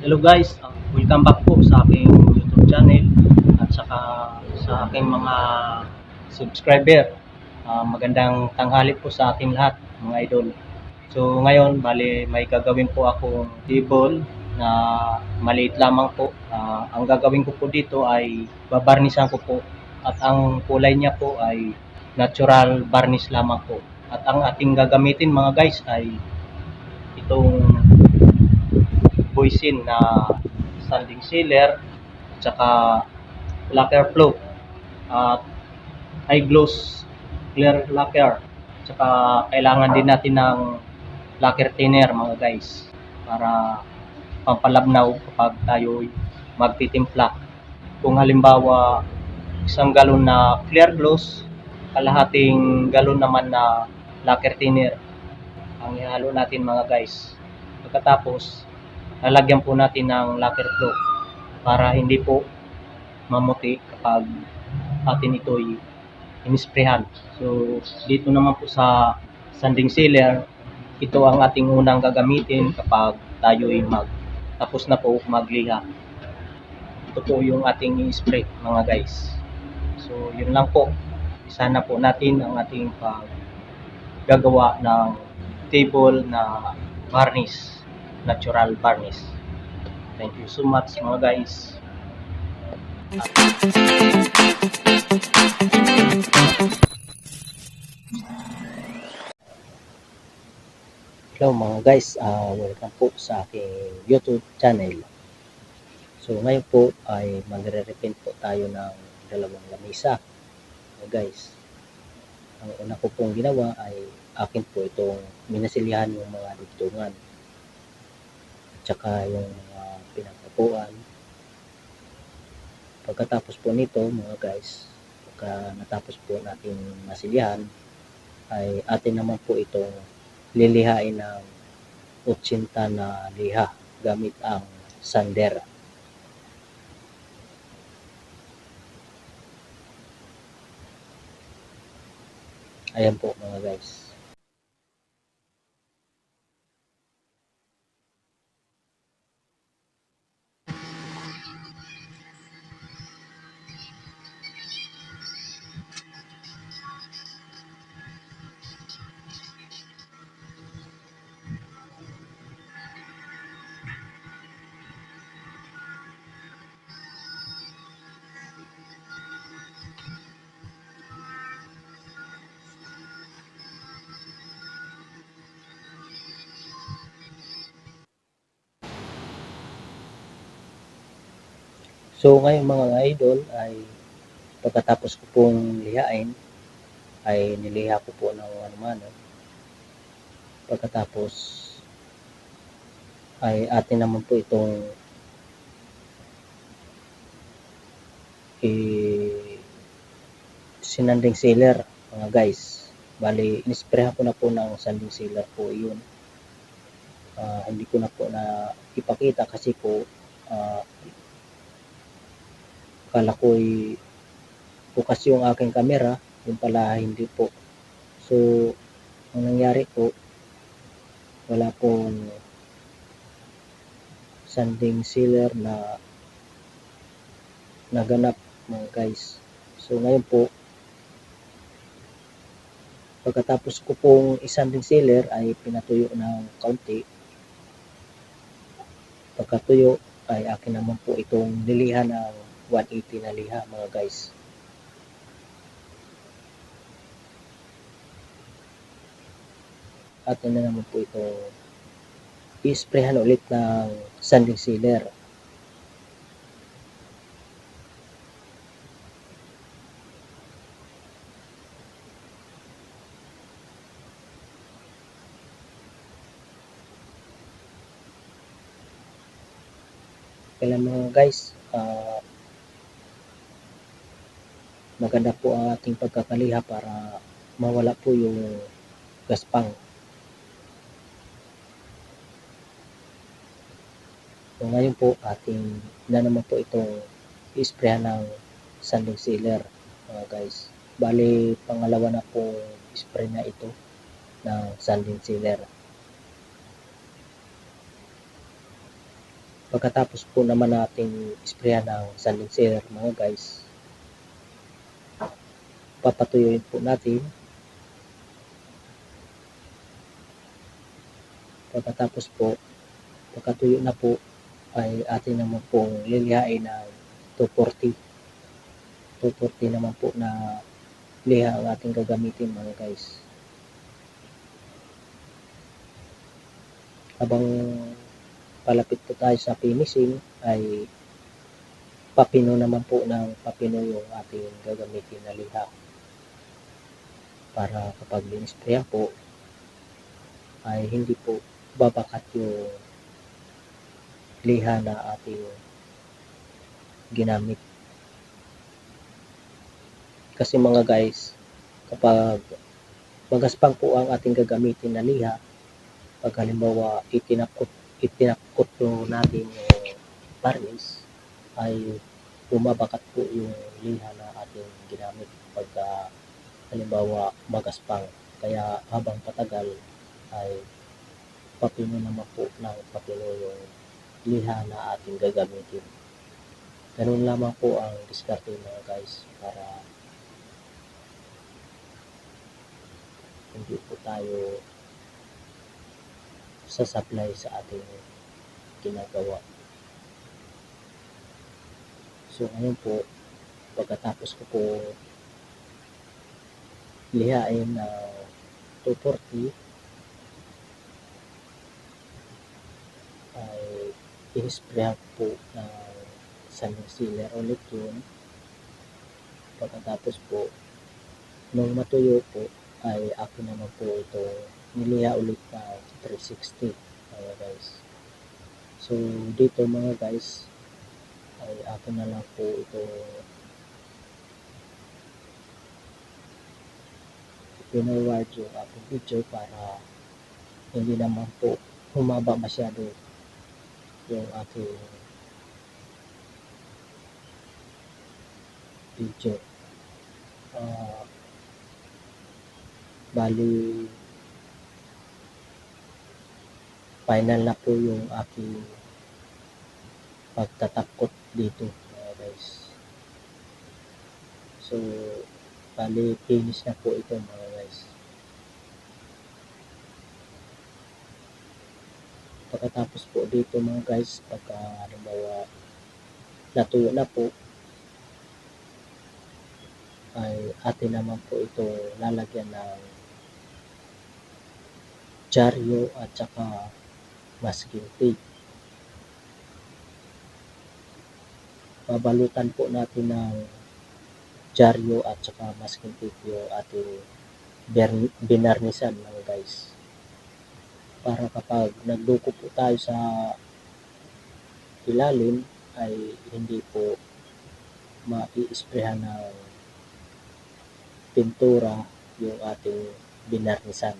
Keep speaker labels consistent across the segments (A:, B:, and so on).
A: Hello guys, welcome back po sa aking YouTube channel at saka sa aking mga subscriber. Magandang tanghali po sa ating lahat mga idol. So ngayon, bali may gagawin po akong table na maliit lamang po. Ang gagawin ko po dito ay babarnisan ko po at ang kulay niya po ay natural varnish lamang po. At ang ating gagamitin mga guys ay itong Boysin na sanding sealer at saka lacquer flow at high gloss clear lacquer at saka kailangan din natin ng lacquer thinner mga guys para pampalabnaw kapag tayo magtitimpla. Kung halimbawa isang galon na clear gloss, kalahating galon naman na lacquer thinner ang ihalo natin mga guys. Pagkatapos lalagyan po natin ng lacquer flow para hindi po mamuti kapag atin ito'y inisprehan. So dito naman po sa sanding sealer, ito ang ating unang gagamitin kapag tayo'y tapos na po magliha. Ito po yung ating i-spray mga guys. So yun lang po. Isa na po natin ang ating paggagawa ng table na varnish, natural varnish. Thank you so much mga guys. Hello mga guys, welcome po sa aking YouTube channel. So ngayon po ay magre-repaint po tayo ng dalawang lamisa mga guys. Ang una ko pong ginawa ay akin po itong minasilyahan yung mga dugtungan at saka yung mga pinagpapuan. Pagkatapos po nito mga guys, pagka natapos po natin masilyahan, ay atin naman po itong lilihain ng 80 na liha gamit ang sander. Ayan po mga guys. So ngayon mga idol ay pagkatapos ko pong lihain ay niliha ko po ng ano-mano. Pagkatapos ay atin naman po itong sinanding sealer mga guys. Bali, inisprehan ko na po ng sanding sealer po yun. Hindi ko na po na ipakita kasi po akala ko'y bukas yung aking camera, yung pala hindi po. So, ang nangyari po, wala pong sanding sealer na naganap mga guys. So, ngayon po, pagkatapos ko pong isanding sealer ay pinatuyo ng kaunti. Pagkatuyo ay akin naman po itong nilihan ng 180 na liha mga guys. At na naman po itong i-sprayhan ulit ng sanding sealer. Kaya mga guys, maganda po ang ating pagkakaliha para mawala po yung gaspang. So ngayon po ating na naman po itong i-sprayan ng sanding sealer mga guys. Bali pangalawa na po spray na ito ng sanding sealer. Pagkatapos po naman nating sprayan ng sanding sealer mga guys, papatuyuin po natin. Pagkatapos po, pagkatuyo na po, ay atin naman pong lilihain ng 240. 240 naman po na liha ang ating gagamitin mga guys. Habang palapit po tayo sa finishing, ay papino naman po ng papino yung ating gagamitin na liha. Para kapag in-sprayan po, ay hindi po babakat yung liha na ating ginamit. Kasi mga guys, kapag magaspang po ang ating gagamitin na liha, pag halimbawa itinakot po natin yung varnish, ay bumabakat po yung liha na ating ginamit pag halimbawa magaspang. Kaya habang patagal ay papino naman po ng papino yung liha na ating gagamitin. Ganun lamang po ang diskarte mga guys, para hindi po tayo sasablay sa ating ginagawa. So ngayon po, pagkatapos ko po lihain na 240, ay in-sprayan po ng sanding sealer ulit yun. Pagkatapos po, nung matuyo po, ay ako naman po ito niliha ulit na 360 mga guys. So dito mga guys, ay ako na lang po ito pinaward yung aking video para hindi naman po humaba masyado yung aking video. Bali final na po yung aking pagtatakot dito mga guys. So bali finish na po ito mga guys. Pagkatapos po dito mga guys, pagka halimbawa natuyo na po, ay atin naman po ito lalagyan ng dyaryo at saka masking tape. Babalutan po natin ng dyaryo at saka masking tape yung ating binarnisan mga guys, para kapag nagduko po tayo sa ilalim ay hindi po mai-sprayan ng pintura yung ating binarnisan.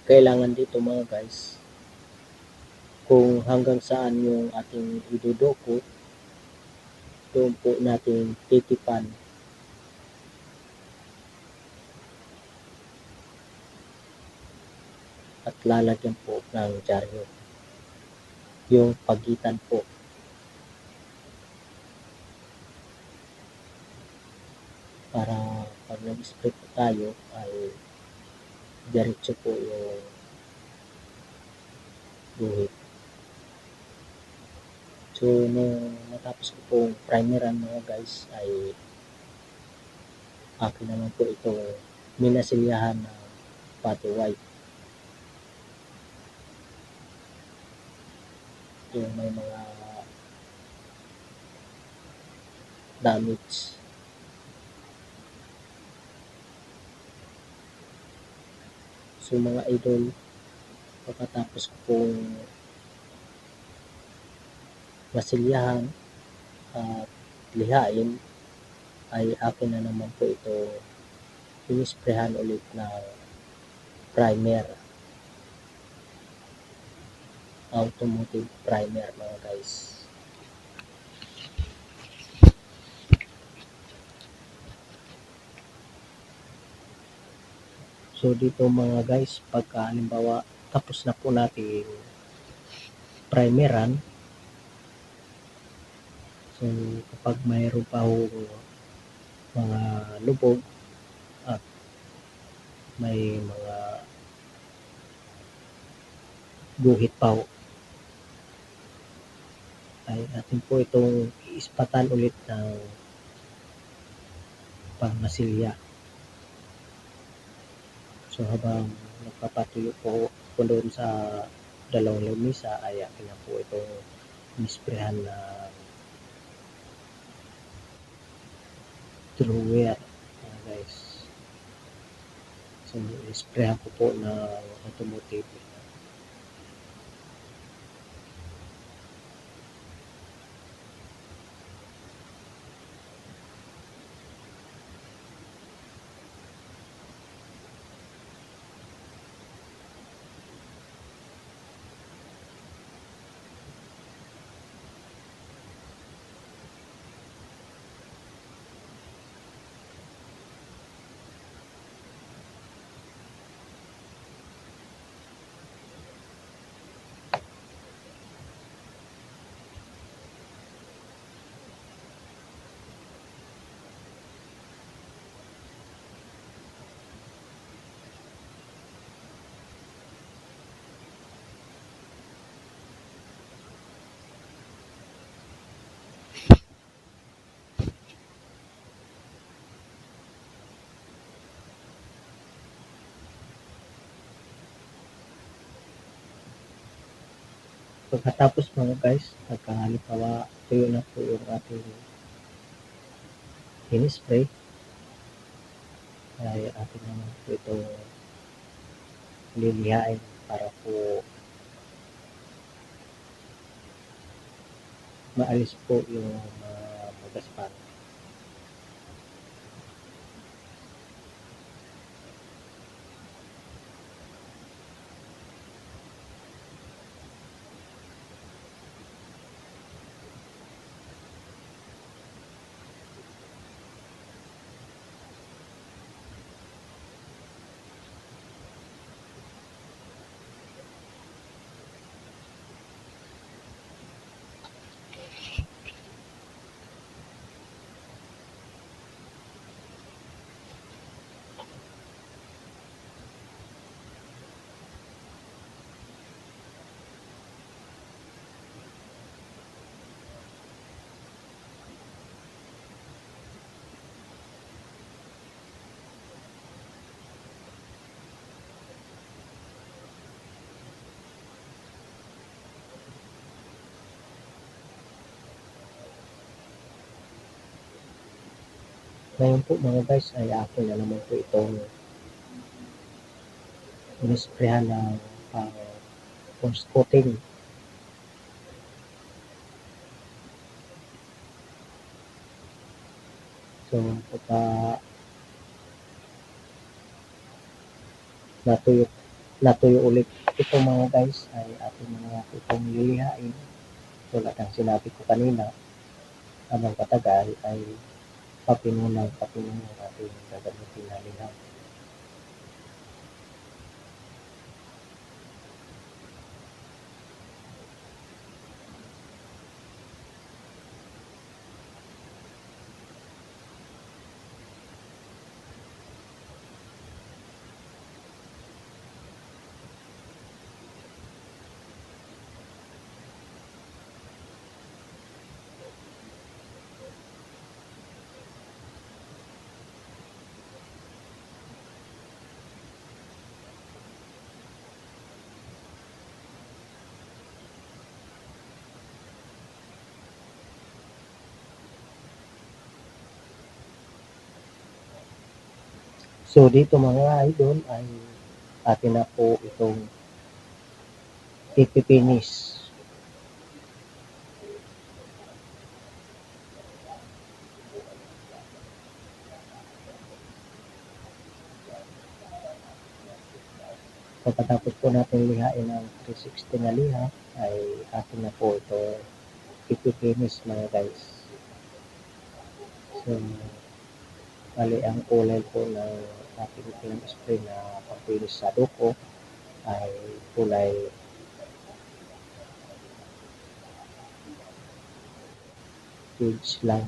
A: Kailangan dito mga guys, kung hanggang saan yung ating idudukot, doon po natin titipan at lalagyan po ng dyaryo yung pagitan po, para pag nag-spray po tayo ay diretso po yung guhit. So nung natapos ko pong primeran mga guys, ay akin naman po ito minasilyahan ng putty white. Yung may mga damage. So mga idol, pagkatapos ko pong masilyahan at lihain, ay akin na naman po ito inisprehan ulit ng primer, automotive primer mga guys. So dito mga guys, pagka halimbawa tapos na po natin primeran, so kapag mayroon pa ho mga lubog at may mga guhit pa ho, ay atin po itong iispatan ulit ng pangmasilya. So habang nagpapatuyo po po doon sa dalawang lamisa ay akin na po itong inisprehan na thrower guys. So inisprehan ko po ng automotive. Pagkatapos mga guys, halimbawa tuyo na po yung ating in-spray, ay atin naman po ito lilihain para po maalis po yung magaspan. Ngayon po mga guys ay akin na naman po itong inisprehan ng pang post coating. So pagka natuyo ulit ito mga guys ay atin na itong lilihain. Tulad ng sinabi ko kanina, habang patagal ay papinunang natin gagamitin na lihaw. So dito mga idol ay atin na po itong ipipinis. Pagkatapos po natin lihain ng 360 na liha ay atin na po ito ipipinis mga guys. So bali ang kulay po ng ating itim spray na pampilis sa duko ay kulay page lang.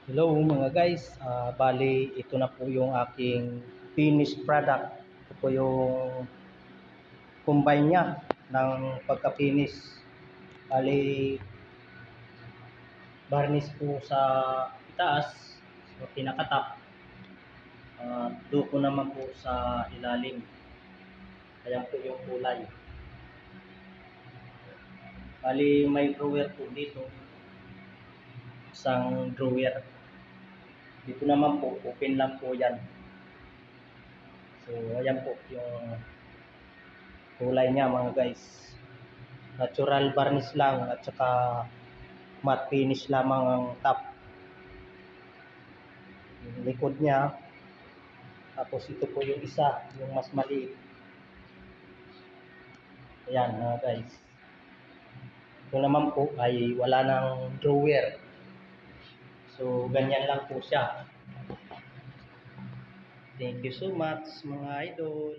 A: Hello mga guys, bali ito na po yung aking finished product. Ito po yung combine niya ng pagka-finish. Bali varnish po sa itaas, sa pinakatap. Duko naman po sa ilalim. Ayan po yung kulay. Bali may drawer po dito. Isang drawer. Dito naman po, open lang po yan. So, ayan po yung kulay niya mga guys. Natural varnish lang at saka matte finish lamang ang top. Yung likod niya. Tapos ito po yung isa, yung mas maliit. Ayan mga guys. Ito naman po ay wala nang drawer. So, ganyan lang po siya. Thank you so much mga idol.